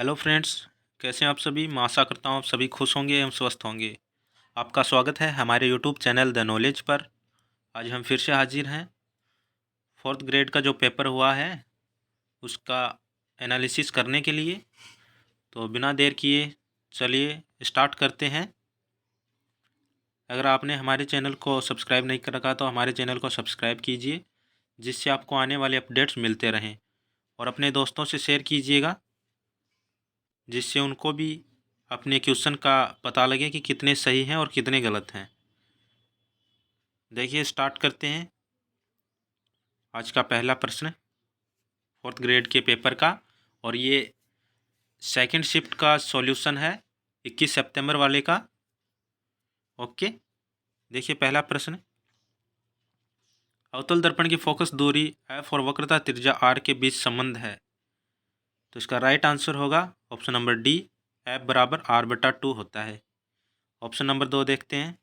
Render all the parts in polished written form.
Hello friends. कैसे हैं आप सभी। मैं आशा करता हूँ आप सभी खुश होंगे एवं स्वस्थ होंगे। आपका स्वागत है हमारे यूट्यूब चैनल द नॉलेज पर। आज हम फिर से हाजिर हैं। फोर्थ ग्रेड का जो पेपर हुआ है उसका एनालिसिस करने के लिए। तो बिना देर किए चलिए स्टार्ट करते हैं। अगर आपने हमारे चैनल को सब्सक्राइब नहीं कर रखा तो हमारे चैनल को सब्सक्राइब कीजिए, जिससे आपको आने वाले अपडेट्स मिलते रहें। और अपने दोस्तों से शेयर कीजिएगा, जिससे उनको भी अपने क्वेश्चन का पता लगे कि कितने सही हैं और कितने गलत हैं। देखिए स्टार्ट करते हैं। आज का पहला प्रश्न फोर्थ ग्रेड के पेपर का, और ये सेकंड शिफ्ट का सॉल्यूशन है 21 सितंबर वाले का। ओके, देखिए पहला प्रश्न। अवतल दर्पण की फोकस दूरी एफ और वक्रता त्रिज्या आर के बीच संबंध है। तो इसका राइट आंसर होगा ऑप्शन नंबर डी, एफ बराबर आर बटा 2 होता है। ऑप्शन नंबर 2 देखते हैं।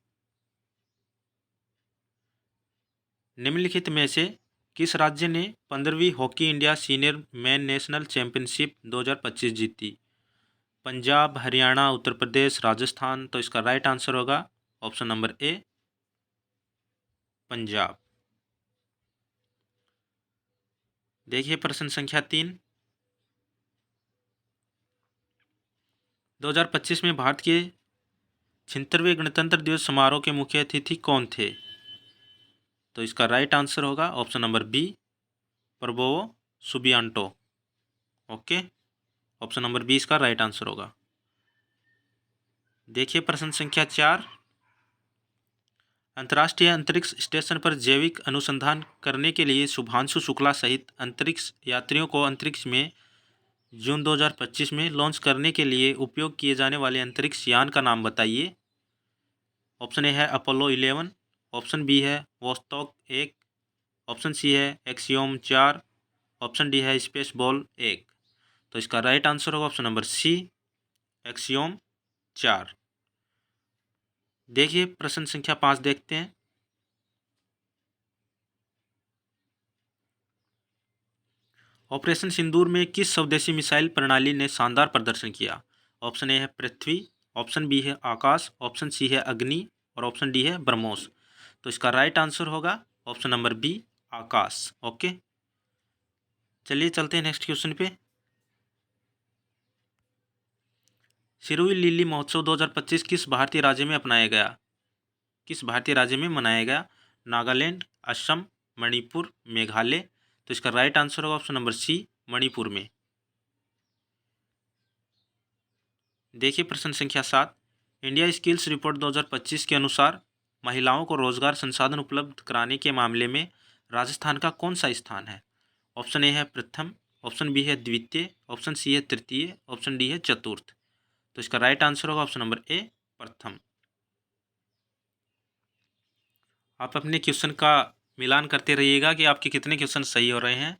निम्नलिखित में से किस राज्य ने 15वीं hockey India senior man national championship 2025 जीती। पंजाब, हरियाणा, उत्तर प्रदेश, राजस्थान। तो इसका राइट आंसर होगा ऑप्शन नंबर ए, पंजाब। देखिए प्रश्न संख्या 3। 2025 में भारत के 76वें गणतंत्र दिवस समारोह के मुख्य अतिथि कौन थे। तो इसका राइट आंसर होगा option number B, Prabowo Subianto. Okay, option number B इसका राइट आंसर होगा। देखिए प्रश्न संख्या 4। अंतर्राष्ट्रीय अंतरिक्ष स्टेशन पर जैविक अनुसंधान करने के लिए शुभांशु शुक्ला सहित अंतरिक्ष यात्रियों को अंतरिक्ष में जून 2025 में लॉन्च करने के लिए उपयोग किए जाने वाले अंतरिक्ष यान का नाम बताइए। ऑप्शन ए है अपोलो 11, ऑप्शन बी है वोस्टॉक 1, ऑप्शन सी है एक्सियोम 4, ऑप्शन डी है स्पेस बॉल 1। तो इसका राइट आंसर होगा ऑप्शन नंबर सी, एक्सियोम 4। देखिए प्रश्न संख्या 5 देखते हैं। ऑपरेशन सिंदूर में किस स्वदेशी मिसाइल प्रणाली ने शानदार प्रदर्शन किया। ऑप्शन ए है पृथ्वी, ऑप्शन बी है आकाश, ऑप्शन सी है अग्नि और ऑप्शन डी है ब्रह्मोस। तो इसका राइट आंसर होगा ऑप्शन नंबर बी, आकाश। ओके, चलिए चलते हैं नेक्स्ट क्वेश्चन पे। सिरोही लिली महोत्सव 2025 किस भारतीय राज्य में अपनाया गया। किस भारतीय राज्य में मनाया गया। नागालैंड, असम, मणिपुर, मेघालय। तो इसका राइट आंसर होगा ऑप्शन नंबर सी, मणिपुर में। देखिए प्रश्न संख्या 7। इंडिया स्किल्स रिपोर्ट 2025 के अनुसार महिलाओं को रोजगार संसाधन उपलब्ध कराने के मामले में राजस्थान का कौन सा स्थान है। ऑप्शन ए है प्रथम, ऑप्शन बी है द्वितीय, ऑप्शन सी है तृतीय, ऑप्शन डी है चतुर्थ। तो इसका राइट आंसर होगा ऑप्शन नंबर ए, प्रथम। आप अपने क्वेश्चन का मिलान करते रहिएगा कि आपके कितने क्वेश्चन सही हो रहे हैं,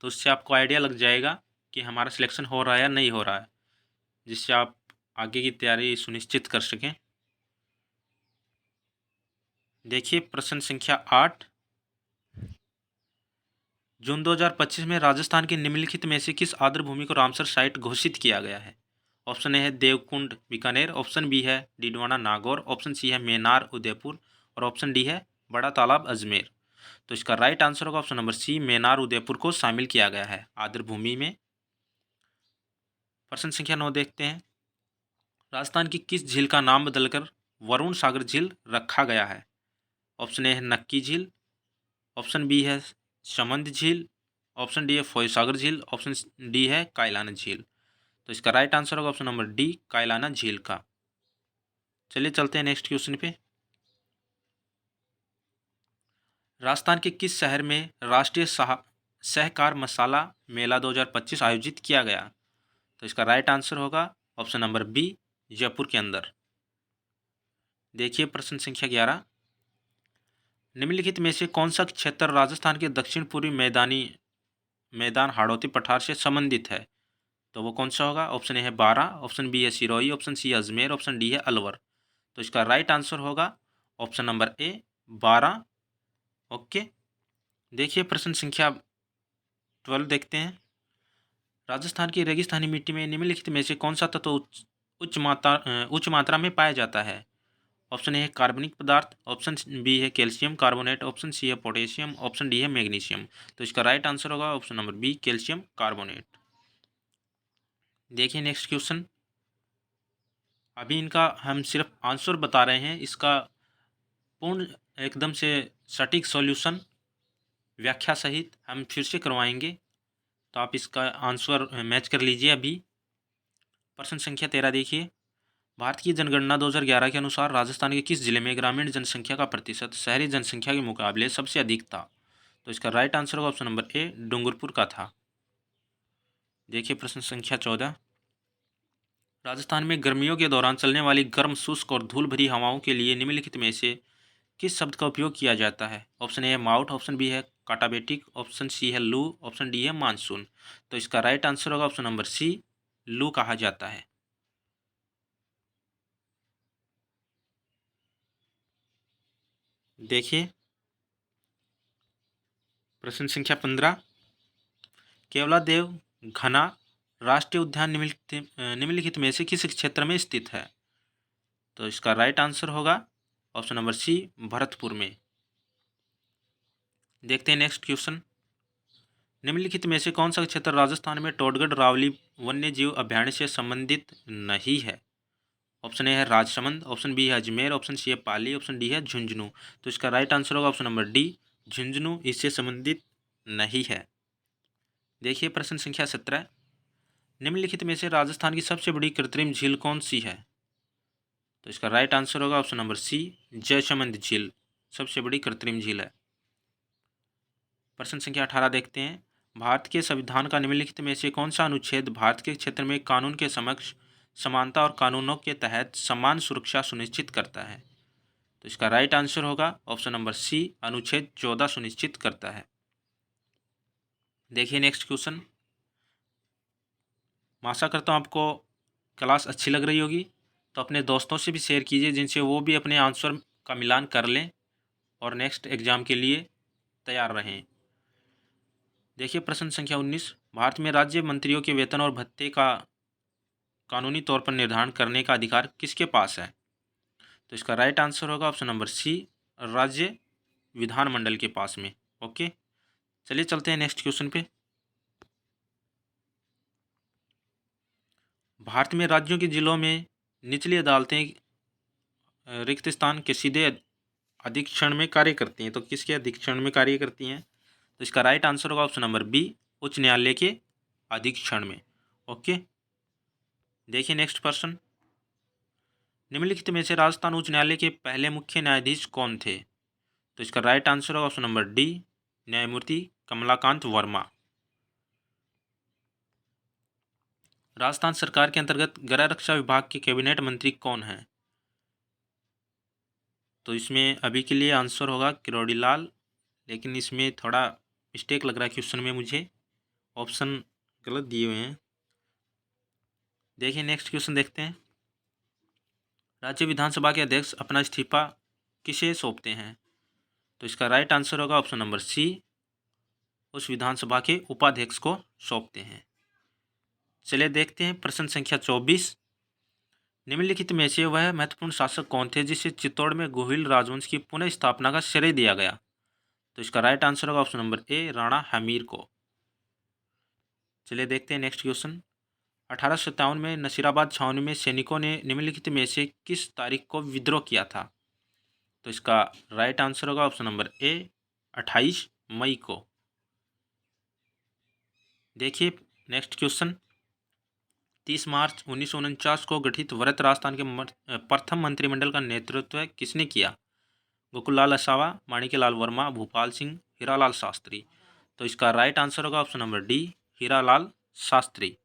तो उससे आपको आइडिया लग जाएगा कि हमारा सिलेक्शन हो रहा है या नहीं हो रहा है, जिससे आप आगे की तैयारी सुनिश्चित कर सकें। देखिए प्रश्न संख्या 8। जून 2025 में राजस्थान के निम्नलिखित में से किस आर्द्र भूमि को रामसर साइट घोषित किया गया है। ऑप्शन ए है देवकुंड बीकानेर, ऑप्शन बी है डीडवाना नागौर, ऑप्शन सी है मेनार उदयपुर और ऑप्शन डी है बड़ा तालाब अजमेर। तो इसका राइट आंसर होगा option number C, Menar Udaipur को शामिल किया गया है आर्द्र भूमि में। प्रश्न संख्या 9 देखते हैं। राजस्थान की किस झील का नाम बदलकर वरुण सागर झील रखा गया है। ऑप्शन ए है नक्की झील, ऑप्शन बी है समंद झील, ऑप्शन डी है फोयसागर झील, ऑप्शन डी है कायलाना झील। तो इसका राइट आंसर होगा ऑप्शन नंबर डी, कायलाना झील का। चलिए चलते हैं नेक्स्ट क्वेश्चन पे। राजस्थान के किस शहर में राष्ट्रीय सहकार मसाला मेला 2025 आयोजित किया गया। तो इसका राइट आंसर होगा ऑप्शन नंबर बी, जयपुर के अंदर। देखिए प्रश्न संख्या 11। निम्नलिखित में से कौन सा क्षेत्र राजस्थान के दक्षिण पूर्वी मैदान हाड़ौती पठार से संबंधित है। तो वो कौन सा होगा। ऑप्शन ए है बारां, ऑप्शन बी है सिरोही, ऑप्शन सी है अजमेर, ऑप्शन डी है अलवर। तो इसका राइट आंसर होगा ऑप्शन नंबर ए, बारां। ओके, देखिए प्रश्न संख्या 12 देखते हैं। राजस्थान की रेगिस्तानी मिट्टी में निम्नलिखित में से कौन सा तत्व उच्च मात्रा में पाया जाता है? ऑप्शन ए है कार्बनिक पदार्थ, ऑप्शन बी है कैल्शियम कार्बोनेट, ऑप्शन सी है पोटेशियम, ऑप्शन डी है मैग्नीशियम। तो इसका राइट आंसर होगा option number B calcium carbonate. देखिए नेक्स्ट क्वेश्चन। अभी इनका हम सिर्फ आंसर बता रहे हैं, इसका पूर्ण एकदम से सटीक सॉल्यूशन व्याख्या सहित हम फिर से करवाएंगे, तो आप इसका आंसर मैच कर लीजिए। अभी प्रश्न संख्या 13 देखिए। भारत की जनगणना 2011 के अनुसार राजस्थान के किस जिले में ग्रामीण जनसंख्या का प्रतिशत शहरी जनसंख्या के मुकाबले सबसे अधिक था? तो इसका राइट आंसर होगा ऑप्शन नंबर ए डूंगरपुर का था। देखिए प्रश्न संख्या 14। राजस्थान में गर्मियों के दौरान चलने वाली गर्म शुष्क और धूल भरी हवाओं के लिए निम्नलिखित में से किस शब्द का उपयोग किया जाता है? ऑप्शन ए है माउट, ऑप्शन बी है काटाबेटिक, ऑप्शन सी है लू, ऑप्शन डी है मानसून। तो इसका राइट आंसर होगा ऑप्शन नंबर सी लू कहा जाता है। देखिए प्रश्न संख्या 15। केवलादेव घना राष्ट्रीय उद्यान निम्नलिखित में से किस क्षेत्र में स्थित है? तो इसका राइट आंसर होगा ऑप्शन नंबर सी भरतपुर में। देखते हैं नेक्स्ट क्वेश्चन। निम्नलिखित में से कौन सा क्षेत्र राजस्थान में टोडगढ़ रावली वन्य जीव अभ्यारण्य से संबंधित नहीं है? ऑप्शन ए है राजसमंद, ऑप्शन बी है अजमेर, ऑप्शन सी है पाली, ऑप्शन डी है झुंझुनू। तो इसका राइट आंसर होगा ऑप्शन नंबर डी झुंझुनू इससे संबंधित नहीं है। देखिए प्रश्न संख्या 17। निम्नलिखित में से राजस्थान की सबसे बड़ी कृत्रिम झील कौन सी है? तो इसका राइट आंसर होगा ऑप्शन नंबर सी जयसमंद झील सबसे बड़ी कृत्रिम झील है। प्रश्न संख्या 18 देखते हैं। भारत के संविधान का निम्नलिखित में से कौन सा अनुच्छेद भारत के क्षेत्र में कानून के समक्ष समानता और कानूनों के तहत समान सुरक्षा सुनिश्चित करता है? तो इसका राइट आंसर होगा ऑप्शन नंबर सी अनुच्छेद 14 सुनिश्चित करता है। देखिए नेक्स्ट क्वेश्चन। मैं आशा करता हूँ आपको क्लास अच्छी लग रही होगी, तो अपने दोस्तों से भी शेयर कीजिए जिनसे वो भी अपने आंसर का मिलान कर लें और नेक्स्ट एग्जाम के लिए तैयार रहें। देखिए प्रश्न संख्या 19। भारत में राज्य मंत्रियों के वेतन और भत्ते का कानूनी तौर पर निर्धारण करने का अधिकार किसके पास है? तो इसका राइट आंसर होगा ऑप्शन नंबर सी राज्य विधानमंडल के पास में। ओके, चलिए चलते हैं नेक्स्ट क्वेश्चन पे। भारत में राज्यों के जिलों में निचली अदालतें रिक्त स्थान के सीधे अधीक्षण में कार्य करती हैं, तो किसके अधीक्षण में कार्य करती हैं? तो इसका राइट आंसर होगा ऑप्शन नंबर बी उच्च न्यायालय के अधीक्षण में। ओके, देखिए नेक्स्ट प्रश्न। निम्नलिखित में से राजस्थान उच्च न्यायालय के पहले मुख्य न्यायाधीश कौन थे? तो इसका राइट आंसर होगा ऑप्शन नंबर डी न्यायमूर्ति कमलाकांत वर्मा। राजस्थान सरकार के अंतर्गत गृह रक्षा विभाग के कैबिनेट मंत्री कौन हैं? तो इसमें अभी के लिए आंसर होगा किरोड़ी लाल, लेकिन इसमें थोड़ा मिस्टेक लग रहा है क्वेश्चन में मुझे, ऑप्शन गलत दिए हुए हैं। देखिए नेक्स्ट क्वेश्चन देखते हैं। राज्य विधानसभा के अध्यक्ष अपना इस्तीफा किसे सौंपते हैं? तो इसका राइट आंसर होगा ऑप्शन नंबर सी उस विधानसभा के उपाध्यक्ष को सौंपते हैं। चलिए देखते हैं प्रश्न संख्या 24। निम्नलिखित में से वह महत्वपूर्ण शासक कौन थे जिसे चित्तौड़ में गोहिल राजवंश की पुनः स्थापना का श्रेय दिया गया? तो इसका राइट आंसर होगा option number A Rana Hammir को। चलिए देखते हैं नेक्स्ट क्वेश्चन। 1857 में नसीराबाद छावनी में सैनिकों ने निम्नलिखित में से किस तारीख को विद्रोह किया था? तो इसका राइट आंसर होगा ऑप्शन नंबर ए 28 मई को। देखिए नेक्स्ट क्वेश्चन। 30 मार्च 1949 को गठित वृहत राजस्थान के प्रथम मंत्रिमंडल का नेतृत्व किसने किया? गोकुललाल असावा, माणिक्यलाल वर्मा, भूपाल सिंह, हीरालाल शास्त्री। तो इसका राइट आंसर होगा option number D Hiralal Shastri.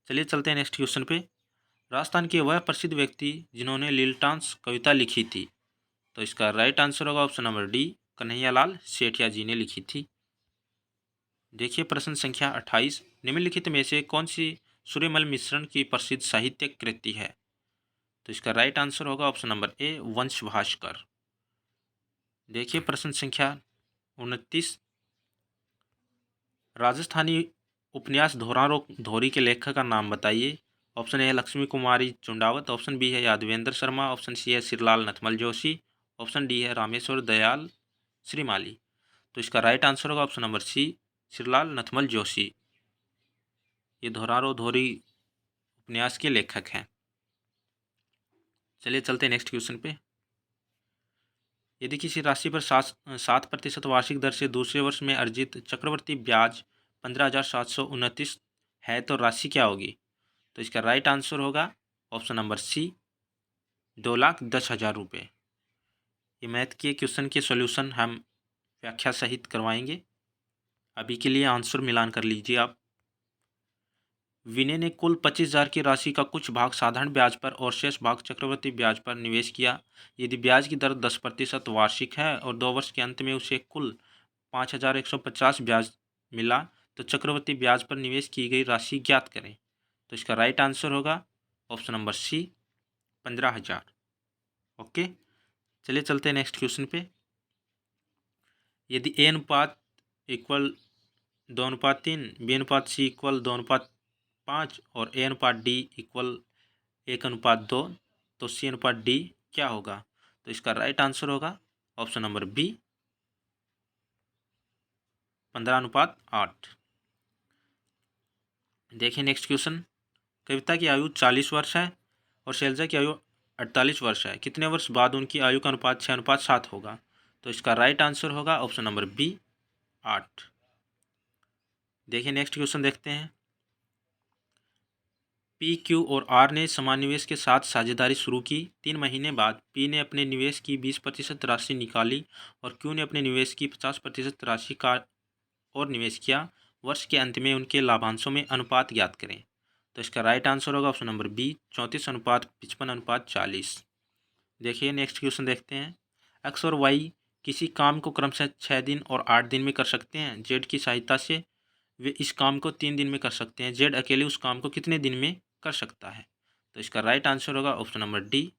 चलिए चलते हैं नेक्स्ट क्वेश्चन पे। राजस्थान के वह प्रसिद्ध व्यक्ति जिन्होंने लीलटांस कविता लिखी थी? तो इसका राइट आंसर होगा option number D Kanhaiyalal Sethia ji ने लिखी थी। देखिए प्रश्न संख्या 28। निम्नलिखित में से कौन सी सूर्यमल मिश्रण की प्रसिद्ध साहित्यिक कृति है? तो इसका राइट आंसर होगा ऑप्शन नंबर ए वंश भास्कर। देखिए प्रश्न संख्या 29। राजस्थानी उपन्यास धोरारो धोरी के लेखक का नाम बताइए। ऑप्शन ए है लक्ष्मी कुमारी चुंडावत, ऑप्शन बी है यादवेंद्र शर्मा, ऑप्शन सी है सिरलाल नथमल जोशी, ऑप्शन डी है रामेश्वर दयाल श्रीमाली। तो इसका राइट आंसर होगा option number C, Sirlal Nathmal Joshi. ये धोरारो धोरी उपन्यास के लेखक हैं। चलिए चलते हैं नेक्स्ट क्वेश्चन पे। यदि किसी राशि पर 7% वार्षिक दर से दूसरे वर्ष में अर्जित चक्रवर्ती ब्याज 15,729 है तो राशि क्या होगी? तो इसका राइट आंसर होगा ऑप्शन नंबर सी, 2,10,000 रुपये। ये मैथ के क्वेश्चन के सॉल्यूशन हम व्याख्या सहित करवाएंगे। अभी के लिए आंसर मिलान कर लीजिए आप। विनय ने कुल 25,000 की राशि का कुछ भाग साधारण ब्याज पर और शेष भाग चक्रवृद्धि ब्याज पर निवेश किया। यदि ब्याज की दर 10% वार्षिक है और 2 वर्ष के अंत में उसे कुल 5,150 ब्याज मिला तो चक्रवृद्धि ब्याज पर निवेश की गई राशि ज्ञात करें। तो इसका राइट आंसर होगा ऑप्शन नंबर सी, 15,000। ओके, चलिए चलते हैं नेक्स्ट क्वेश्चन पे। यदि ए अनुपात इक्वल 2:3, बी अनुपात सी इक्वल 2:5 और ए अनुपात डी इक्वल 1:2 तो सी अनुपात डी क्या होगा? तो इसका राइट आंसर होगा ऑप्शन नंबर बी, 15:8। देखिए नेक्स्ट क्वेश्चन। कविता की आयु 40 वर्ष है और शैलजा की आयु 48 वर्ष है। कितने वर्ष बाद उनकी आयु का अनुपात 6:7 होगा? तो इसका राइट आंसर होगा ऑप्शन नंबर बी, 8। देखिए नेक्स्ट क्वेश्चन देखते हैं। पी, क्यू और आर ने समान निवेश के साथ साझेदारी शुरू की। 3 महीने बाद पी ने अपने निवेश की 20% राशि निकाली और क्यू ने अपने निवेश की 50% राशि का और निवेश किया। वर्ष के अंत में उनके लाभांशों में अनुपात ज्ञात करें। तो इसका राइट आंसर होगा ऑप्शन नंबर बी, 34:55:40। देखिए नेक्स्ट क्वेश्चन देखते हैं। एक्स और वाई किसी काम को क्रमशः 6 दिन और 8 दिन में कर सकते हैं। जेड की सहायता से वे इस काम को 3 दिन में कर सकते हैं। जेड अकेले उस काम को कितने दिन में कर सकता है? तो इसका राइट आंसर होगा ऑप्शन नंबर डी,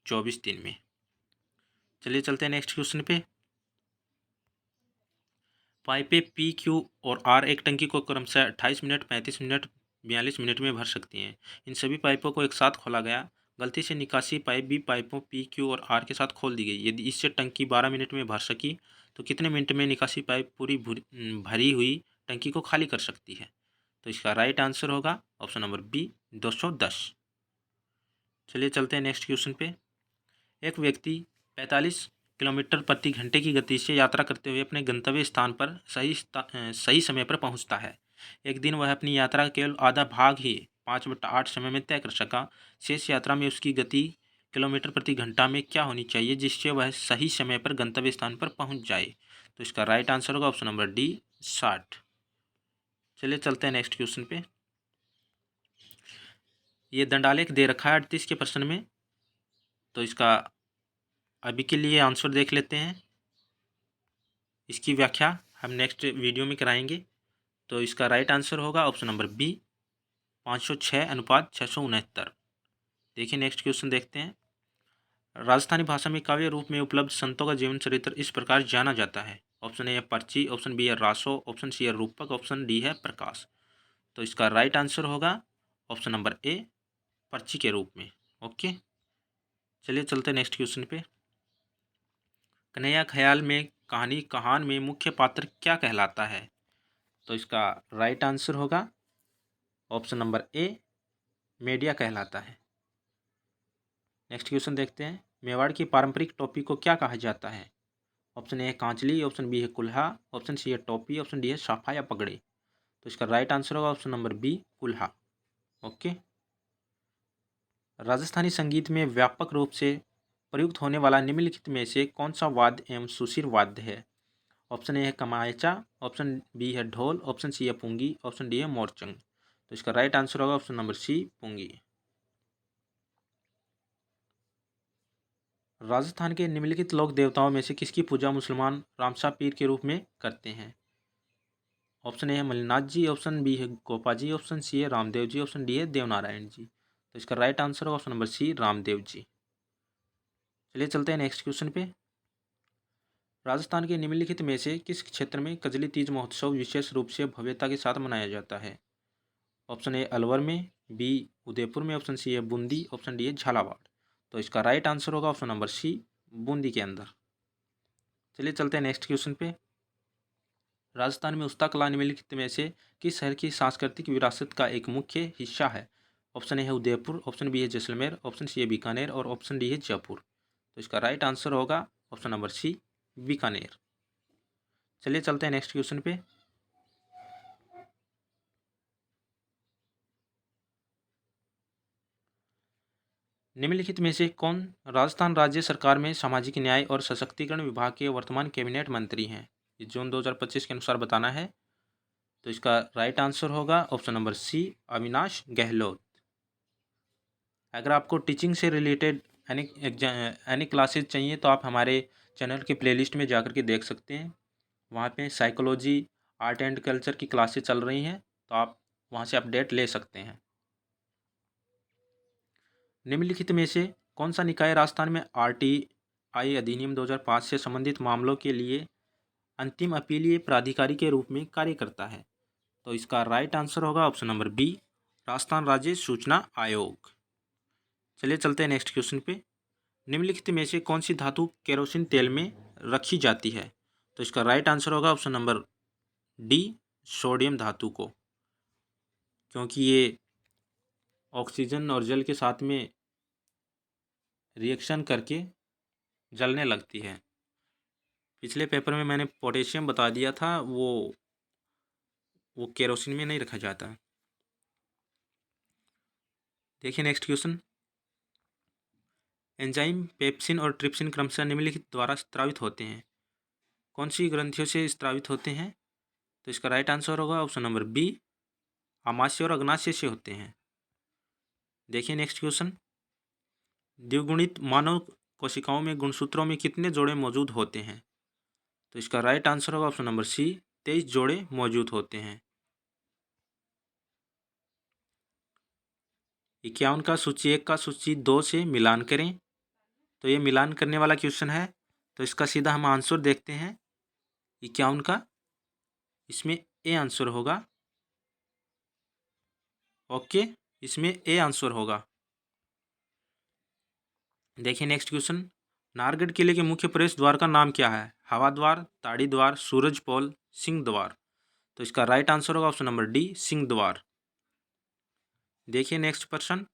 24 दिन में। चलिए चलते हैं नेक्स्ट क्वेश्चन पे। पाइपें पी, क्यू और आर एक टंकी को क्रमशः 28 मिनट, 35 मिनट, 42 मिनट में भर सकती हैं। इन सभी पाइपों को एक साथ खोला गया। गलती से निकासी पाइप भी पाइपों पी, क्यू और आर के साथ खोल दी गई। यदि इससे टंकी 12 मिनट में भर सकी तो कितने मिनट में निकासी पाइप पूरी भरी हुई टंकी को खाली कर सकती है? तो इसका राइट आंसर होगा ऑप्शन नंबर बी, 210। चलिए चलते हैं नेक्स्ट क्वेश्चन पे। एक व्यक्ति 45 किलोमीटर प्रति घंटे की गति से यात्रा करते हुए अपने गंतव्य स्थान पर सही समय पर पहुंचता है। एक दिन वह अपनी यात्रा का केवल आधा भाग ही 5/8 समय में तय कर सका। शेष यात्रा में उसकी गति किलोमीटर प्रति घंटा में क्या होनी चाहिए जिससे वह सही समय पर गंतव्य स्थान पर पहुंच जाए? तो इसका राइट आंसर होगा ऑप्शन नंबर डी, 60। चलिए चलते हैं नेक्स्ट क्वेश्चन पे। ये दंडालेख दे रखा है 38 के प्रश्न में। तो इसका अभी के लिए आंसर देख लेते हैं। इसकी व्याख्या हम नेक्स्ट वीडियो में कराएंगे। तो इसका राइट आंसर होगा ऑप्शन नंबर बी, 506:669। देखिए नेक्स्ट क्वेश्चन देखते हैं। राजस्थानी भाषा में काव्य रूप में उपलब्ध संतों का जीवन चरित्र इस प्रकार जाना जाता है। ऑप्शन ए है पर्ची, ऑप्शन बी है रासो, ऑप्शन सी है रूपक, ऑप्शन डी है प्रकाश। तो इसका राइट आंसर होगा ऑप्शन नंबर ए, पर्ची के रूप में। ओके, चलिए चलते हैं नेक्स्ट क्वेश्चन पे। कन्हैया ख्याल में कहानी कहान में मुख्य पात्र क्या कहलाता है? तो इसका राइट आंसर होगा ऑप्शन नंबर ए, मेडिया कहलाता है। नेक्स्ट क्वेश्चन देखते हैं। मेवाड़ की पारंपरिक टोपी को क्या कहा जाता है? ऑप्शन ए है कांचली, ऑप्शन बी है कुल्हा, ऑप्शन सी है टोपी, ऑप्शन डी है साफा या पगड़ी। तो इसका राइट आंसर होगा ऑप्शन नंबर बी, कुल्हा। ओके, राजस्थानी संगीत में व्यापक रूप से प्रयुक्त होने वाला निम्नलिखित में से कौन सा वाद्य एवं सुशिर वाद्य है? ऑप्शन ए है कमायचा, ऑप्शन बी है ढोल, ऑप्शन सी है पुंगी, ऑप्शन डी है मोरचंग। तो इसका राइट आंसर होगा ऑप्शन नंबर सी, पुंगी। राजस्थान के निम्नलिखित लोक देवताओं में से किसकी पूजा मुसलमान रामशाह पीर के रूप में करते हैं? ऑप्शन ए है मल्लिनाथ जी, ऑप्शन बी है गोपा जी, ऑप्शन सी है रामदेव जी, ऑप्शन डी है देवनारायण जी। तो इसका राइट आंसर होगा ऑप्शन नंबर सी, रामदेव जी। चलिए चलते हैं नेक्स्ट क्वेश्चन पे। राजस्थान के निम्नलिखित में से किस क्षेत्र में कजली तीज महोत्सव विशेष रूप से भव्यता के साथ मनाया जाता है? ऑप्शन ए अलवर में, बी उदयपुर में, ऑप्शन सी है बूंदी, ऑप्शन डी है झालावाड़। तो इसका राइट आंसर होगा ऑप्शन नंबर सी, बूंदी के अंदर। चलिए चलते हैं नेक्स्ट क्वेश्चन पे। राजस्थान में उस्ता कला निम्नलिखित में से किस शहर की सांस्कृतिक विरासत का एक मुख्य हिस्सा है? ऑप्शन ए है उदयपुर, ऑप्शन बी है जैसलमेर, ऑप्शन सी है बीकानेर और ऑप्शन डी है जयपुर। तो इसका राइट आंसर होगा ऑप्शन नंबर सी, बीकानेर। चलिए चलते हैं नेक्स्ट क्वेश्चन पे। निम्नलिखित में से कौन राजस्थान राज्य सरकार में सामाजिक न्याय और सशक्तिकरण विभाग के वर्तमान कैबिनेट मंत्री हैं? ये जून 2025 के अनुसार बताना है। तो इसका राइट आंसर होगा option number C, Avinash Gehlot. अगर आपको टीचिंग से रिलेटेड एनी क्लासेज चाहिए तो आप हमारे चैनल के प्लेलिस्ट में जाकर के देख सकते हैं। वहाँ पे साइकोलॉजी, आर्ट एंड कल्चर की क्लासेज चल रही हैं, तो आप वहाँ से अपडेट ले सकते हैं। निम्नलिखित में से कौन सा निकाय राजस्थान में आरटीआई अधिनियम 2005 से संबंधित मामलों के लिए अंतिम अपीलीय प्राधिकारी के रूप में कार्य करता है? तो इसका राइट आंसर होगा ऑप्शन नंबर बी, राजस्थान राज्य सूचना आयोग। चलिए चलते हैं नेक्स्ट क्वेश्चन पे। निम्नलिखित में से कौन सी धातु केरोसिन तेल में रखी जाती है? तो इसका राइट आंसर होगा ऑप्शन नंबर डी, सोडियम धातु को, क्योंकि ये ऑक्सीजन और जल के साथ में रिएक्शन करके जलने लगती है। पिछले पेपर में मैंने पोटेशियम बता दिया था, वो केरोसिन में नहीं रखा जाता। देखिए नेक्स्ट क्वेश्चन। एंजाइम पेप्सिन और ट्रिप्सिन क्रमशः निम्नलिखित द्वारा स्त्रावित होते हैं। कौन सी ग्रंथियों से स्त्रावित होते हैं? तो इसका राइट आंसर होगा ऑप्शन नंबर बी, आमाशय और अग्नाशय से होते हैं। देखिए नेक्स्ट क्वेश्चन। द्विगुणित मानव कोशिकाओं में गुणसूत्रों में कितने जोड़े मौजूद होते हैं? तो इसका राइट आंसर होगा ऑप्शन नंबर सी, 23 जोड़े मौजूद होते हैं। 51 का सूची 1 का सूची 2 से मिलान करें। तो ये मिलान करने वाला क्वेश्चन है, तो इसका सीधा हम आंसर देखते हैं। 51 का इसमें ए आंसर होगा। ओके, इसमें ए आंसर होगा। देखिए नेक्स्ट क्वेश्चन। नाहरगढ़ किले के मुख्य प्रवेश द्वार का नाम क्या है? हवा द्वार, ताड़ी द्वार, सूरज पोल, सिंह द्वार। तो इसका राइट आंसर होगा ऑप्शन नंबर डी, सिंह द्वार। देखिए नेक्स्ट प्रश्न।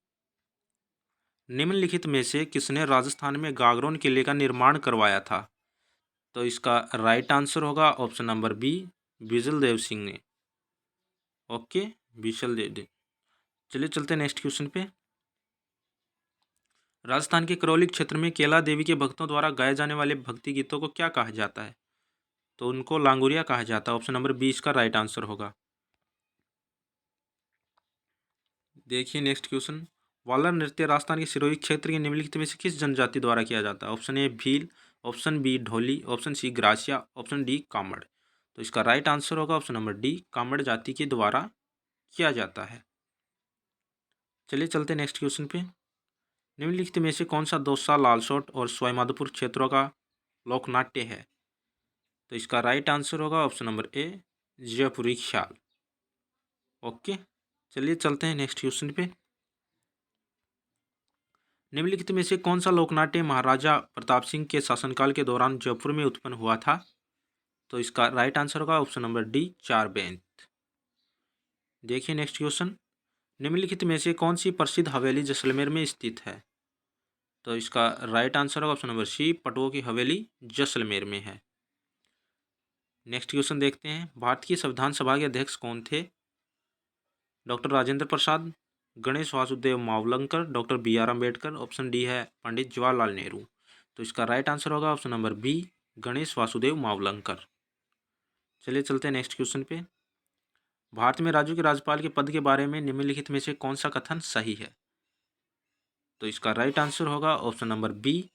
निम्नलिखित में से किसने राजस्थान में गागरोन किले का निर्माण करवाया था? तो इसका राइट आंसर होगा ऑप्शन नंबर बी, बिजल देव सिंह ने। ओके, बिजल देव। चलिए चलते हैं नेक्स्ट क्वेश्चन पे। राजस्थान के करौली क्षेत्र में केला देवी के भक्तों द्वारा गाए जाने वाले भक्ति गीतों को क्या कहा जाता है? तो उनको लांगुरिया कहा जाता है। ऑप्शन नंबर 20 का राइट आंसर होगा। देखिए नेक्स्ट क्वेश्चन। वालर नृत्य राजस्थान के सिरोही क्षेत्र के निम्नलिखित में से किस जनजाति द्वारा किया जाता है? Option A Bhil, option B Dholi, option C Garasia, option D Kamad. तो इसका राइट आंसर होगा ऑप्शन नंबर डी, कामड़ जाति के द्वारा किया जाता है। चलिए चलते हैं नेक्स्ट क्वेश्चन पे। निम्नलिखित में से कौन सा दौसा, लालसोट और सवाईमाधोपुर क्षेत्रों का लोकनाट्य है? तो इसका राइट आंसर होगा ऑप्शन नंबर ए, जयपुरी ख्याल। ओके, चलिए चलते हैं नेक्स्ट क्वेश्चन पे। निम्नलिखित में से कौन सा लोकनाट्य महाराजा प्रताप सिंह के शासनकाल के दौरान जयपुर में उत्पन्न हुआ था? तो इसका राइट आंसर होगा ऑप्शन नंबर डी, चार बेंत। देखिए नेक्स्ट क्वेश्चन। निम्नलिखित में से कौन सी प्रसिद्ध हवेली जैसलमेर में स्थित है? तो इसका राइट आंसर होगा ऑप्शन नंबर सी, पटुओं की हवेली जैसलमेर में है। नेक्स्ट क्वेश्चन देखते हैं। भारत की संविधान सभा के अध्यक्ष कौन थे? Doctor Rajendra Prasad, Ganesh Vasudev Mavalankar, doctor B R Ambedkar, option D है पंडित जवाहरलाल नेहरू। तो इसका राइट आंसर होगा option number B, Ganesh Vasudev Mavalankar. चलिए चलते हैं नेक्स्ट क्वेश्चन पे। भारत में राज्यों के राज्यपाल के पद के बारे में निम्नलिखित में से कौन सा कथन सही है? तो इसका राइट आंसर होगा ऑप्शन नंबर बी,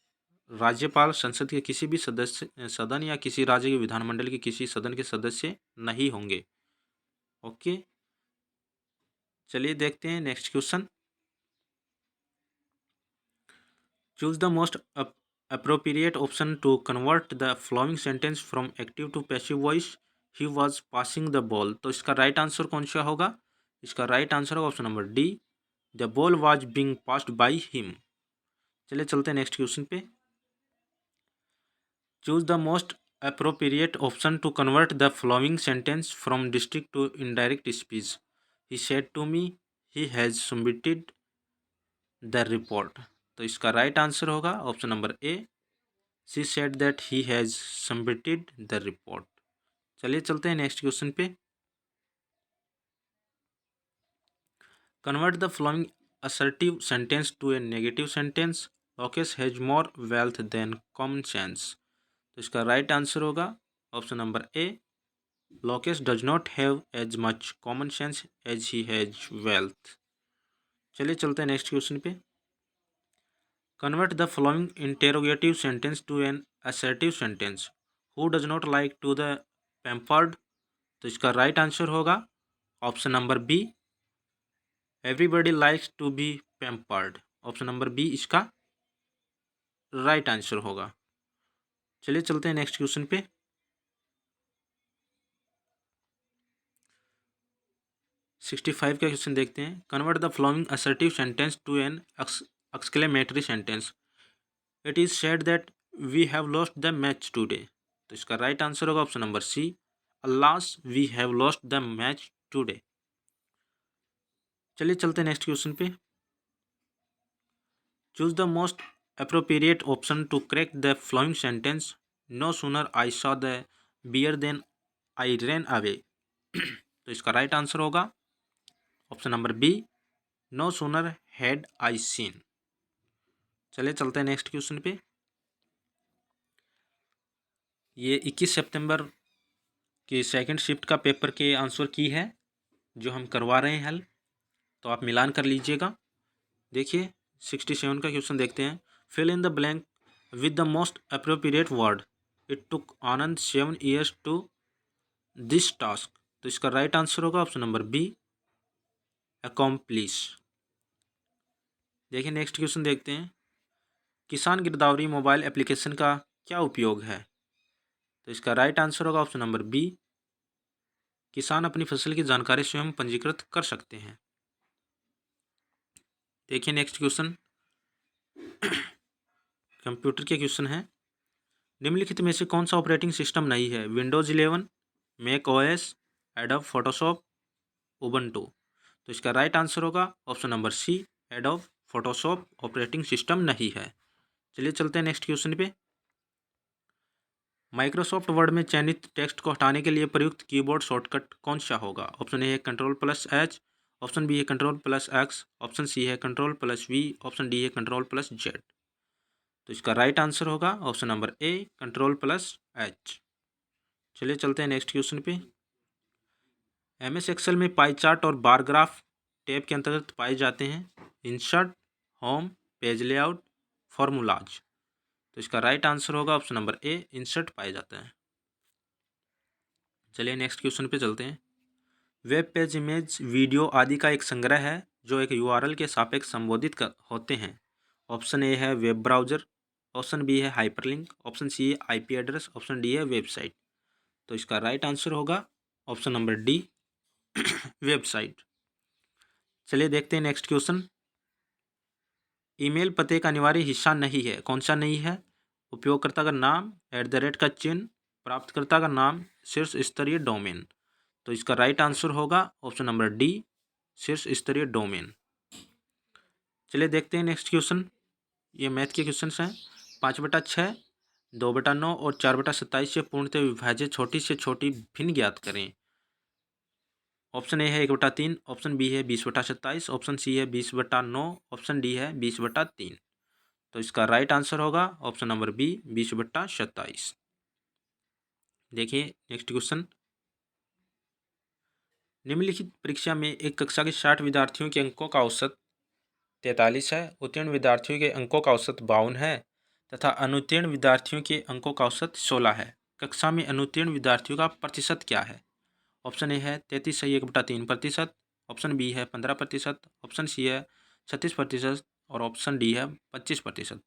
राज्यपाल संसद के किसी भी सदस्य सदन या किसी राज्य के विधानमंडल के किसी सदन के सदस्य नहीं होंगे। ओके, चलिए देखते हैं next question. Choose the most appropriate option to convert the following sentence from active to passive voice. He was passing the ball. तो इसका राइट आंसर कौन सा होगा? इसका राइट आंसर होगा option number D, the ball was being passed by him. चलिए चलते हैं नेक्स्ट क्वेश्चन पे। Choose the most appropriate option to convert the following sentence from distinct to indirect speech. He said to me he has submitted the report. तो इसका right answer होगा option number A, she said that he has submitted the report. चलिए चलते हैं next question पे। Convert the following assertive sentence to a negative sentence. Lokesh has more wealth than common sense. तो इसका right answer होगा option number A, Lokesh does not have as much common sense as he has wealth. चलिए चलते हैं next question पे। Convert the following interrogative sentence to an assertive sentence. Who does not like to the pampered. तो इसका right answer होगा option number B, everybody likes to be pampered. Option number B इसका right answer होगा। चलिए चलते हैं next question पे। Sixty 65 का क्वेश्चन देखते हैं। Convert the following assertive sentence to an exclamatory sentence. It is said that we have lost the match today. तो इसका राइट आंसर होगा option number C, alas we have lost the match today. चलिए चलते हैं next question पे। Choose the most appropriate option to correct the following sentence. No sooner I saw the bear than I ran away. तो इसका right answer होगा option number B, no sooner had I seen. चलिए चलते हैं next question पे। ये 21 सितंबर के second shift का पेपर के आंसर की है जो हम करवा रहे हैं हल, तो आप मिलान कर लीजिएगा। देखिए 67 का क्वेश्चन देखते हैं। Fill in the blank with the most appropriate word. It took Anand 7 years to this task. तो इसका राइट आंसर होगा ऑप्शन नंबर बी, अकॉम्प्लिश। देखिए नेक्स्ट क्वेश्चन देखते हैं। किसान गिरदावरी मोबाइल एप्लीकेशन का क्या उपयोग है? तो इसका राइट आंसर होगा ऑप्शन नंबर बी, किसान अपनी फसल की जानकारी स्वयं पंजीकृत कर सकते हैं। देखिए नेक्स्ट क्वेश्चन कंप्यूटर के क्वेश्चन है। निम्नलिखित में से कौन सा ऑपरेटिंग सिस्टम नहीं है? Windows 11, Mac OS, Adobe Photoshop, Ubuntu. तो इसका राइट आंसर होगा option number C, Adobe Photoshop operating system नहीं है। चलिए चलते हैं नेक्स्ट क्वेश्चन पे। माइक्रोसॉफ्ट वर्ड में चयनित टेक्स्ट को हटाने के लिए प्रयुक्त कीबोर्ड शॉर्टकट कौन सा होगा? ऑप्शन ए है Ctrl+H, ऑप्शन बी है Ctrl+X, ऑप्शन सी है Ctrl+V, ऑप्शन डी है Ctrl+Z। तो इसका राइट आंसर होगा ऑप्शन नंबर ए, Ctrl+H। चलिए चलते हैं नेक्स्ट क्वेश्चन पे। MS एक्सेल में पाई चार्ट और बार ग्राफ टैब के अंतर्गत पाए जाते हैं insert, home, page layout, formulas. तो इसका राइट आंसर होगा ऑप्शन नंबर ए, इंसर्ट पाए जाते हैं। चलिए नेक्स्ट क्वेश्चन पे चलते हैं। वेब पेज इमेज वीडियो आदि का एक संग्रह है जो एक URL के सापेक्ष संबोधित होते हैं। ऑप्शन ए है वेब ब्राउज़र, ऑप्शन बी है हाइपरलिंक, ऑप्शन सी है IP एड्रेस, ऑप्शन डी है वेबसाइट। तो इसका राइट आंसर होगा ऑप्शन नंबर डी, वेबसाइट। चलिए देखते हैं नेक्स्ट क्वेश्चन। ईमेल पते का अनिवार्य हिस्सा नहीं है। कौन सा नहीं है? उपयोगकर्ता का नाम, @ का चिन्ह, प्राप्तकर्ता का नाम, शीर्ष स्तरीय डोमेन। तो इसका राइट आंसर होगा ऑप्शन नंबर डी, शीर्ष स्तरीय डोमेन। चलिए देखते हैं नेक्स्ट क्वेश्चन। ये मैथ के क्वेश्चन हैं। 5/6, 2/9 और 4/27 से पूर्णतः विभाजित छोटी से छोटी भिन्न ज्ञात करें। ऑप्शन ए है 1/3, ऑप्शन बी है 20/27, ऑप्शन सी है 20/9, ऑप्शन डी है 20/3। तो इसका राइट आंसर होगा ऑप्शन नंबर बी, 20/27। देखिए नेक्स्ट क्वेश्चन। निम्नलिखित परीक्षा में एक कक्षा के 60 विद्यार्थियों के अंकों का औसत 43 है, उत्तीर्ण विद्यार्थियों के अंकों का औसत 52 है तथा अनुत्तीर्ण विद्यार्थियों के अंकों का औसत 16 है। कक्षा में अनुत्तीर्ण विद्यार्थियों का प्रतिशत क्या है? ऑप्शन ए है 33.3%, ऑप्शन बी है 15%, ऑप्शन सी है 36% और ऑप्शन डी है 25%।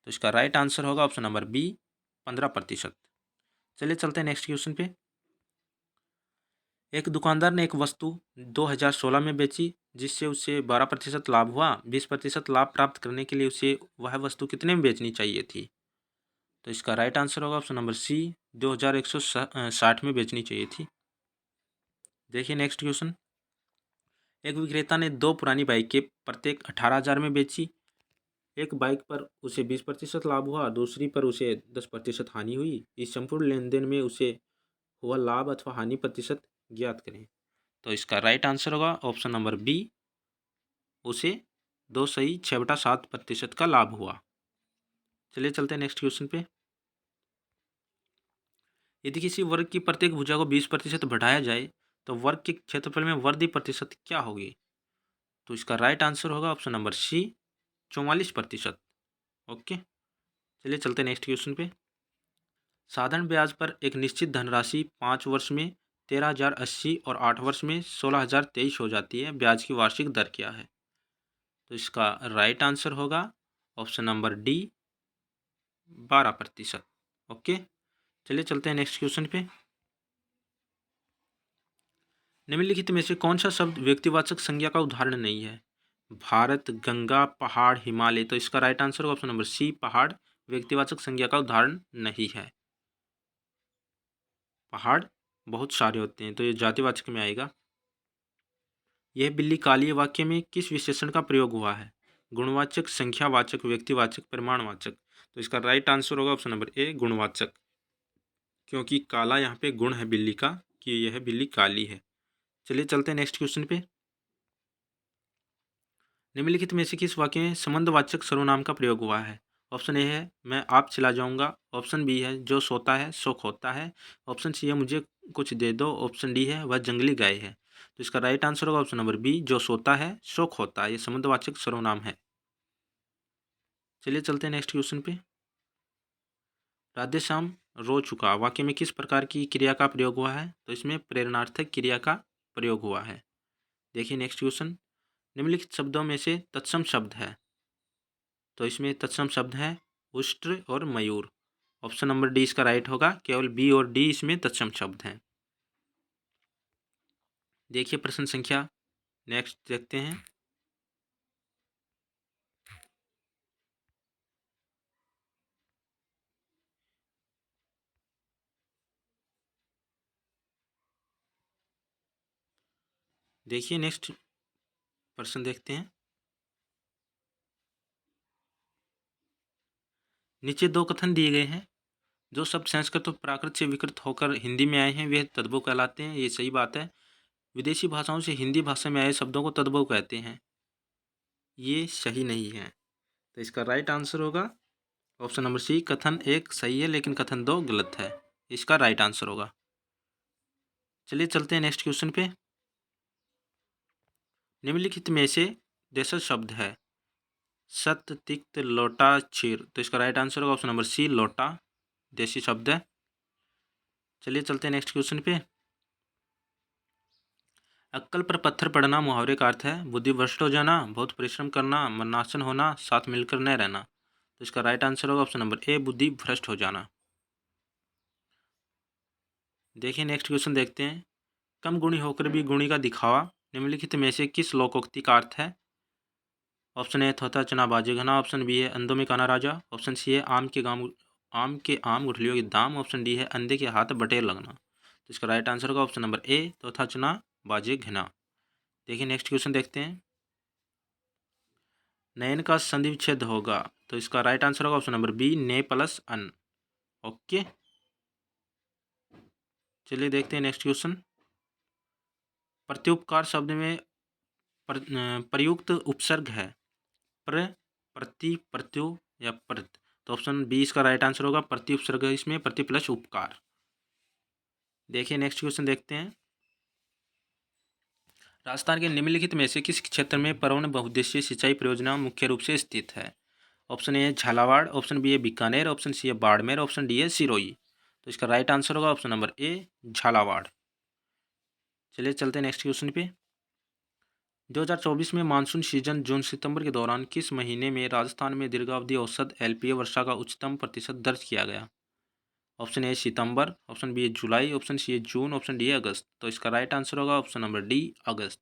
तो इसका राइट आंसर होगा ऑप्शन नंबर बी 15%। चलिए चलते हैं नेक्स्ट क्वेश्चन पे। एक दुकानदार ने एक वस्तु 2016 में बेची जिससे उसे 12% लाभ हुआ। 20% लाभ प्राप्त करने के लिए उसे वह वस्तु कितने में बेचनी चाहिए थी? तो इसका राइट आंसर होगा ऑप्शन नंबर सी 2160 में बेचनी चाहिए थी। देखिए नेक्स्ट क्वेश्चन। एक विक्रेता ने दो पुरानी बाइकें प्रत्येक 18,000 में बेची। एक बाइक पर उसे 20% लाभ हुआ, दूसरी पर उसे 10% हानि हुई। इस संपूर्ण लेनदेन में उसे हुआ लाभ अथवा हानि प्रतिशत ज्ञात करें। तो इसका राइट आंसर होगा ऑप्शन नंबर बी, उसे 2 सही 6/7% का लाभ हुआ। चलिए चलते हैं नेक्स्ट क्वेश्चन पे। यदि किसी वर्ग की प्रत्येक भुजा को 20% बढ़ाया जाए तो वर्ग के क्षेत्रफल में वृद्धि प्रतिशत क्या होगी? तो इसका राइट आंसर होगा ऑप्शन नंबर सी 44%। ओके, चलिए चलते हैं नेक्स्ट क्वेश्चन पे। साधारण ब्याज पर एक निश्चित धनराशि 5 वर्ष में 13,080 और 8 वर्ष में 16,023 हो जाती है। ब्याज की वार्षिक दर क्या है? तो इसका राइट आंसर होगा ऑप्शन नंबर डी 12%। ओके, चलिए चलते हैं नेक्स्ट क्वेश्चन पे। निम्नलिखित में से कौन सा शब्द व्यक्तिवाचक संज्ञा का उदाहरण नहीं है? भारत, गंगा, पहाड़, हिमालय। तो इसका राइट आंसर होगा ऑप्शन नंबर सी पहाड़ व्यक्तिवाचक संज्ञा का उदाहरण नहीं है। पहाड़ बहुत सारे होते हैं तो ये जातिवाचक में आएगा। यह बिल्ली काली वाक्य में किस विशेषण का प्रयोग हुआ है? गुणवाचक, संख्यावाचक, व्यक्तिवाचक, परिमाणवाचक। तो इसका राइट आंसर होगा ऑप्शन नंबर ए गुणवाचक, क्योंकि काला यहाँ पे गुण है बिल्ली का कि यह बिल्ली काली है। चलिए चलते हैं नेक्स्ट क्वेश्चन पे। निम्नलिखित में से किस वाक्य में संबंधवाचक सर्वनाम का प्रयोग हुआ है? ऑप्शन ए है मैं आप चला जाऊंगा। ऑप्शन बी है जो सोता है सो खोता है। ऑप्शन सी है मुझे कुछ दे दो। ऑप्शन डी है वह जंगली गाय है। तो इसका राइट आंसर होगा ऑप्शन नंबर बी जो सोता है सो खोता है। ये संबंधवाचक सर्वनाम है। चलिए चलते हैं नेक्स्ट क्वेश्चन पे। राधेश्याम रो चुका वाक्य में किस प्रकार की क्रिया का प्रयोग हुआ है? तो इसमें प्रेरणार्थक क्रिया का प्रयोग हुआ है। देखिए नेक्स्ट क्वेश्चन। निम्नलिखित शब्दों में से तत्सम शब्द है। तो इसमें तत्सम शब्द हैं उष्ट्र और मयूर। ऑप्शन नंबर डी इसका राइट होगा। केवल बी और डी इसमें तत्सम शब्द हैं। देखिए प्रश्न संख्या नेक्स्ट देखते हैं। देखिए नेक्स्ट प्रश्न देखते हैं। नीचे दो कथन दिए गए हैं। जो शब्द संस्कृत और प्राकृत से विकृत होकर हिंदी में आए हैं वे तद्भव कहलाते हैं। ये सही बात है। विदेशी भाषाओं से हिंदी भाषा में आए शब्दों को तद्भव कहते हैं। ये सही नहीं है। तो इसका राइट आंसर होगा ऑप्शन नंबर सी कथन एक सही है लेकिन कथन दो गलत है। इसका राइट आंसर होगा। चलिए चलते हैं नेक्स्ट क्वेश्चन पे। निम्नलिखित में से देशज शब्द है सत्य, तिक्त, लोटा, क्षीर। तो इसका राइट आंसर होगा ऑप्शन नंबर सी लोटा देशी शब्द है। चलिए चलते हैं नेक्स्ट क्वेश्चन पे। अक्कल पर पत्थर पड़ना मुहावरे का अर्थ है बुद्धि भ्रष्ट हो जाना, बहुत परिश्रम करना, मरनासन होना, साथ मिलकर न रहना। तो इसका राइट आंसर होगा ऑप्शन नंबर ए बुद्धि भ्रष्ट हो जाना। देखिए नेक्स्ट क्वेश्चन देखते हैं। कम गुणी होकर भी गुणी का दिखावा निम्नलिखित में से किस लोकोक्ति का अर्थ है? ऑप्शन ए थोथा चना बाजे घना। ऑप्शन बी है अंधों में काना राजा। ऑप्शन सी है आम गुठलियों के दाम। ऑप्शन डी है अंधे के हाथ बटेर लगना। तो इसका राइट आंसर होगा ऑप्शन नंबर ए थोथा चना बाजे घना। देखिए नेक्स्ट क्वेश्चन देखते हैं। नयन का संधि विच्छेद होगा। तो इसका राइट आंसर होगा ऑप्शन नंबर बी ने प्लस अन। ओके, चलिए देखते हैं नेक्स्ट क्वेश्चन। प्रत्युपकार शब्द में प्रयुक्त उपसर्ग है प्र, प्रति, प्रत्यु या प्रत। तो ऑप्शन बी इसका राइट आंसर होगा प्रति उपसर्ग है इसमें प्रति प्लस उपकार। देखिए नेक्स्ट क्वेश्चन देखते हैं। राजस्थान के निम्नलिखित में से किस क्षेत्र में परवण बहुउद्देशीय सिंचाई परियोजना मुख्य रूप से स्थित है? ऑप्शन ए है झालावाड़। ऑप्शन बी है बीकानेर। ऑप्शन सी है बाड़मेर। ऑप्शन डी है सिरोही। तो इसका राइट आंसर होगा ऑप्शन नंबर ए झालावाड़। चलिए चलते हैं नेक्स्ट क्वेश्चन पे। 2024 में मानसून सीजन जून सितंबर के दौरान किस महीने में राजस्थान में दीर्घावधि औसत एलपीए वर्षा का उच्चतम प्रतिशत दर्ज किया गया? ऑप्शन ए सितंबर, ऑप्शन बी जुलाई, ऑप्शन सी जून, ऑप्शन डी अगस्त। तो इसका राइट आंसर होगा ऑप्शन नंबर डी अगस्त।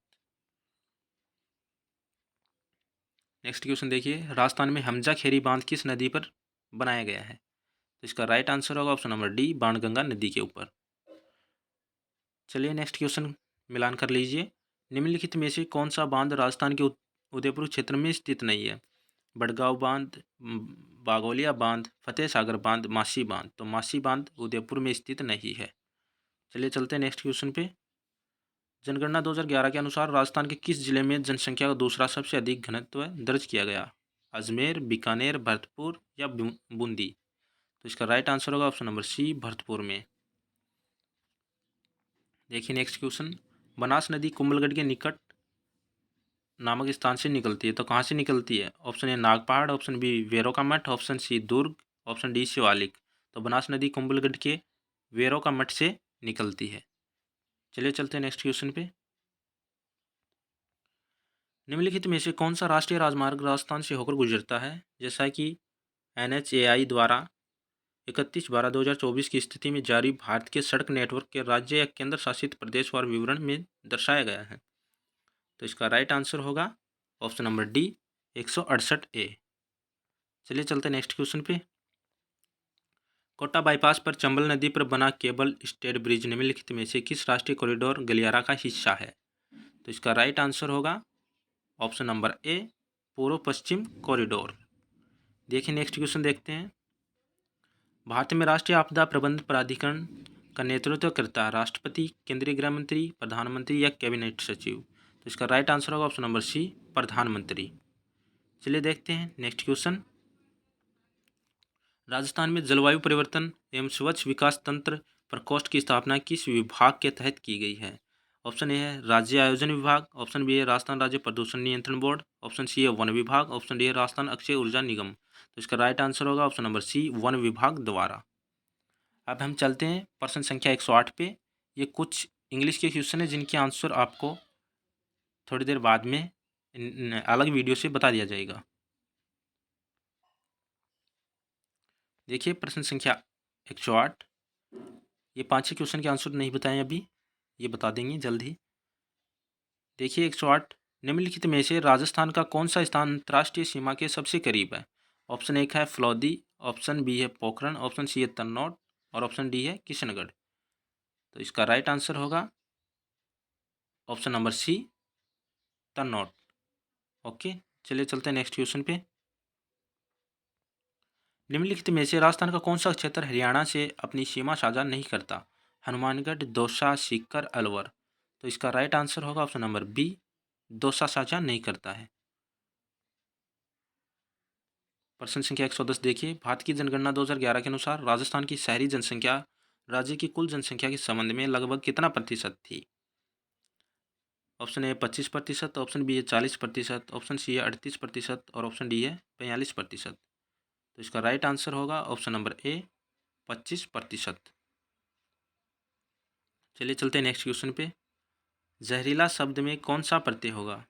नेक्स्ट क्वेश्चन देखिए, राजस्थान में हमजा खेरी बांध किस नदी पर बनाया गया है? तो इसका राइट आंसर होगा ऑप्शन नंबर डी बाणगंगा नदी के ऊपर। चलिए नेक्स्ट क्वेश्चन मिलान कर लीजिए। निम्नलिखित में से कौन सा बांध राजस्थान के उदयपुर क्षेत्र में स्थित नहीं है? बड़गांव बांध, बागोलिया बांध, फतेह सागर बांध, मासी बांध। तो मासी बांध उदयपुर में स्थित नहीं है। चलिए चलते हैं नेक्स्ट क्वेश्चन पे। जनगणना 2011 के अनुसार राजस्थान के किस जिले में जनसंख्या का दूसरा सबसे अधिक घनत्व दर्ज किया गया? अजमेर, बीकानेर, भरतपुर या बूंदी। तो इसका राइट आंसर होगा ऑप्शन नंबर सी भरतपुर में। देखिए नेक्स्ट क्वेश्चन, बनास नदी कुंभलगढ़ के निकट नामक स्थान से निकलती है, तो कहाँ से निकलती है? ऑप्शन ए नागपहाड़, ऑप्शन बी वेरो का मठ, ऑप्शन सी दुर्ग, ऑप्शन डी शिवालिक। तो बनास नदी कुंभलगढ़ के वेरो का मठ से निकलती है। चलिए चलते हैं नेक्स्ट क्वेश्चन पे। निम्नलिखित में से कौन सा राष्ट्रीय राजमार्ग राजस्थान से होकर गुजरता है? जैसा कि NHAI द्वारा 31/12/2024 की स्थिति में जारी भारत के सड़क नेटवर्क के राज्य या केंद्र शासित प्रदेशवार विवरण में दर्शाया गया है। तो इसका राइट आंसर होगा ऑप्शन नंबर डी 168A। चलिए चलते नेक्स्ट क्वेश्चन पे। कोटा बाईपास पर चंबल नदी पर बना केबल स्टेड ब्रिज निम्नलिखित में से किस राष्ट्रीय कॉरिडोर गलियारा का हिस्सा है? तो इसका राइट आंसर होगा ऑप्शन नंबर ए पूर्व पश्चिम कॉरिडोर। देखिए नेक्स्ट क्वेश्चन देखते हैं। भारत में राष्ट्रीय आपदा प्रबंधन प्राधिकरण का नेतृत्व करता है राष्ट्रपति, केंद्रीय गृह मंत्री, प्रधानमंत्री या कैबिनेट सचिव। तो इसका राइट आंसर होगा ऑप्शन नंबर सी प्रधानमंत्री। चलिए देखते हैं नेक्स्ट क्वेश्चन। राजस्थान में जलवायु परिवर्तन एवं स्वच्छ विकास तंत्र प्रकोष्ठ की स्थापना किस विभाग के तहत की गई है? ऑप्शन ए है राज्य आयोजन विभाग, ऑप्शन बी है राजस्थान राज्य प्रदूषण नियंत्रण बोर्ड, ऑप्शन सी है वन विभाग, ऑप्शन डी है राजस्थान अक्षय ऊर्जा निगम। तो इसका राइट आंसर होगा ऑप्शन नंबर सी वन विभाग द्वारा। अब हम चलते हैं प्रश्न संख्या 108 पे। ये कुछ इंग्लिश के क्वेश्चन है जिनके आंसर आपको थोड़ी देर बाद में अलग वीडियो से बता दिया जाएगा। देखिए प्रश्न संख्या 108। ये 5 क्वेश्चन के आंसर नहीं बताएं अभी, ये बता देंगे जल्द ही। देखिए 108, निम्नलिखित में से राजस्थान का कौन सा स्थान अंतर्राष्ट्रीय सीमा के सबसे करीब है? ऑप्शन एक है फलौदी, ऑप्शन बी है पोखरण, ऑप्शन सी है तन्नौट और ऑप्शन डी है किशनगढ़। तो इसका राइट आंसर होगा ऑप्शन नंबर सी तन्नौट। ओके, चलिए चलते हैं नेक्स्ट क्वेश्चन पे। निम्नलिखित में से राजस्थान का कौन सा क्षेत्र हरियाणा से अपनी सीमा साझा नहीं करता? हनुमानगढ़, दौसा, सीकर, अलवर। तो इसका राइट आंसर होगा ऑप्शन नंबर बी दौसा साझा नहीं करता है। प्रश्न संख्या 110 देखिए, भारत की जनगणना 2011 के अनुसार राजस्थान की शहरी जनसंख्या राज्य की कुल जनसंख्या के संबंध में लगभग कितना प्रतिशत थी? ऑप्शन ए 25%, ऑप्शन बी है 40%, ऑप्शन सी है 38% और ऑप्शन डी है 42%। तो इसका राइट आंसर होगा ऑप्शन नंबर ए 25%। चलिए चलते हैं नेक्स्ट क्वेश्चन पे। जहरीला शब्द में कौन सा प्रत्यय होगा?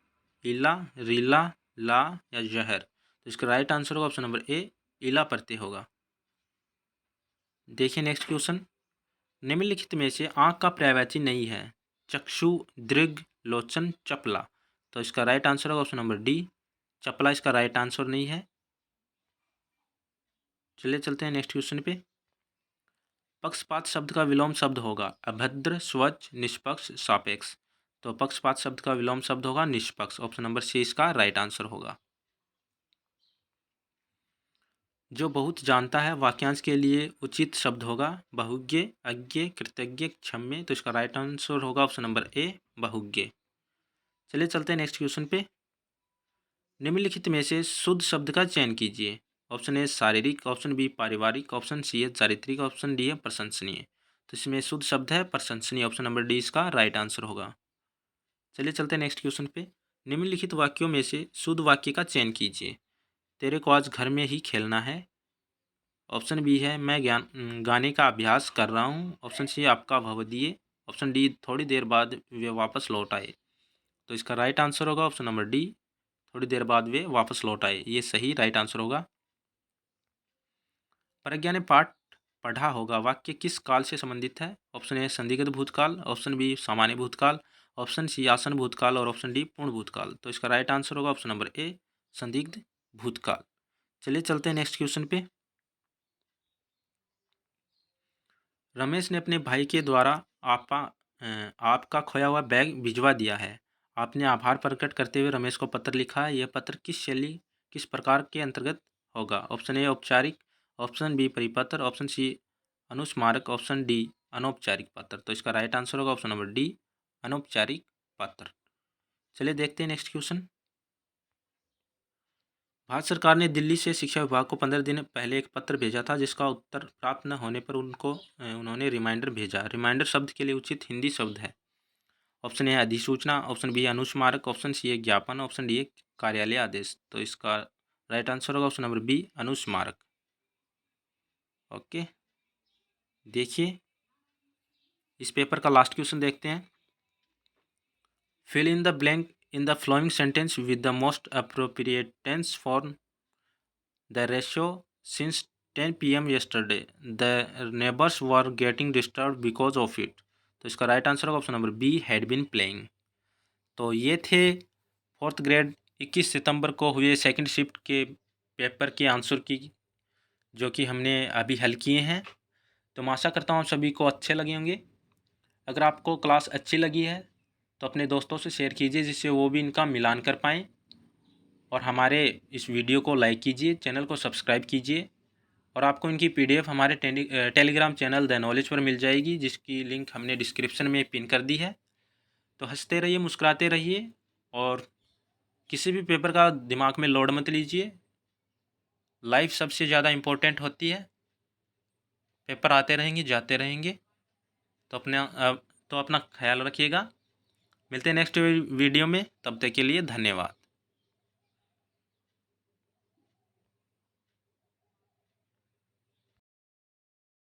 इला, रीला, ला या जहर। तो इसका राइट आंसर होगा ऑप्शन नंबर ए इला प्रत्यय होगा। देखिए नेक्स्ट क्वेश्चन। निम्नलिखित में से आंख का पर्यायवाची नहीं है? चक्षु, दृग, लोचन, चपला। तो इसका राइट आंसर होगा ऑप्शन नंबर डी चपला इसका राइट आंसर नहीं है। चलिए चलते हैं नेक्स्ट क्वेश्चन पे। पक्षपात शब्द का विलोम शब्द होगा अभद्र, स्वच्छ, निष्पक्ष, सापेक्ष। तो पक्षपात शब्द का विलोम शब्द होगा निष्पक्ष। ऑप्शन नंबर सी इसका राइट आंसर होगा। जो बहुत जानता है वाक्यांश के लिए उचित शब्द होगा बहुज्ञ, अज्ञ, कृतज्ञ, क्षम्य। तो इसका राइट आंसर होगा ऑप्शन नंबर ए बहुज्ञ। चलिए चलते हैं नेक्स्ट क्वेश्चन पे। निम्नलिखित में से शुद्ध शब्द का चयन कीजिए। ऑप्शन ए शारीरिक, ऑप्शन बी पारिवारिक, ऑप्शन सी है चारित्रिक, ऑप्शन डी है प्रशंसनीय। तो इसमें शुद्ध शब्द है प्रशंसनीय। ऑप्शन नंबर डी इसका राइट आंसर होगा। चलिए चलते हैं नेक्स्ट क्वेश्चन पे। निम्नलिखित वाक्यों में से शुद्ध वाक्य का चयन कीजिए। तेरे को आज घर में ही खेलना है। ऑप्शन बी है मैं गाने का अभ्यास कर रहा हूँ। ऑप्शन सी आपका भव दिए। ऑप्शन डी थोड़ी देर बाद वे वापस लौट आए। तो इसका राइट आंसर होगा ऑप्शन नंबर डी, थोड़ी देर बाद वे वापस लौट आए। ये सही राइट आंसर होगा। प्रज्ञा ने पाठ पढ़ा होगा वाक्य किस काल से संबंधित है? ऑप्शन ए संदिग्ध भूतकाल, ऑप्शन बी सामान्य भूतकाल, ऑप्शन सी आसन भूतकाल और ऑप्शन डी पूर्ण भूतकाल। तो इसका राइट आंसर होगा ऑप्शन नंबर ए संदिग्ध भूतकाल। चलिए चलते हैं नेक्स्ट क्वेश्चन पे। रमेश ने अपने भाई के द्वारा आपका खोया हुआ बैग भिजवा दिया है। आपने आभार प्रकट करते हुए रमेश को पत्र लिखा है। यह पत्र किस प्रकार के अंतर्गत होगा? ऑप्शन ए औपचारिक, ऑप्शन बी परिपत्र, ऑप्शन सी अनुस्मारक, ऑप्शन डी अनौपचारिक पत्र। तो इसका राइट आंसर होगा ऑप्शन नंबर डी अनौपचारिक पत्र। चलिए देखते हैं नेक्स्ट क्वेश्चन। भारत सरकार ने दिल्ली से शिक्षा विभाग को 15 दिन पहले एक पत्र भेजा था जिसका उत्तर प्राप्त न होने पर उन्होंने रिमाइंडर भेजा। रिमाइंडर शब्द के लिए उचित हिंदी शब्द है। ऑप्शन ए अधिसूचना, ऑप्शन बी अनुस्मारक, ऑप्शन सी है ज्ञापन, ऑप्शन डी है कार्यालय आदेश। तो इसका राइट आंसर होगा ऑप्शन नंबर बी अनुस्मारक। ओके, देखिए इस पेपर का लास्ट क्वेश्चन देखते हैं। Fill in the blank in the following sentence with the most appropriate tense form. The ratio since 10 p.m. yesterday. The neighbors were getting disturbed because of it. तो इसका right answer होगा option number B had been playing. तो ये थे fourth grade 21 सितंबर को हुए second shift के पेपर के आंसर की जो कि हमने अभी हल किए हैं। तो मैं आशा करता हूँ आप सभी को अच्छे लगे होंगे। अगर आपको क्लास अच्छी लगी है तो अपने दोस्तों से शेयर कीजिए जिससे वो भी इनका मिलान कर पाएँ। और हमारे इस वीडियो को लाइक कीजिए, चैनल को सब्सक्राइब कीजिए और आपको इनकी PDF हमारे टेलीग्राम चैनल द नॉलेज पर मिल जाएगी जिसकी लिंक हमने डिस्क्रिप्शन में पिन कर दी है। तो हंसते रहिए, मुस्कुराते रहिए और किसी भी पेपर का दिमाग में लोड मत लीजिए। लाइफ सबसे ज़्यादा इम्पोर्टेंट होती है। पेपर आते रहेंगे, जाते रहेंगे। तो अपना ख्याल रखिएगा। मिलते हैं नेक्स्ट वीडियो में, तब तक के लिए धन्यवाद।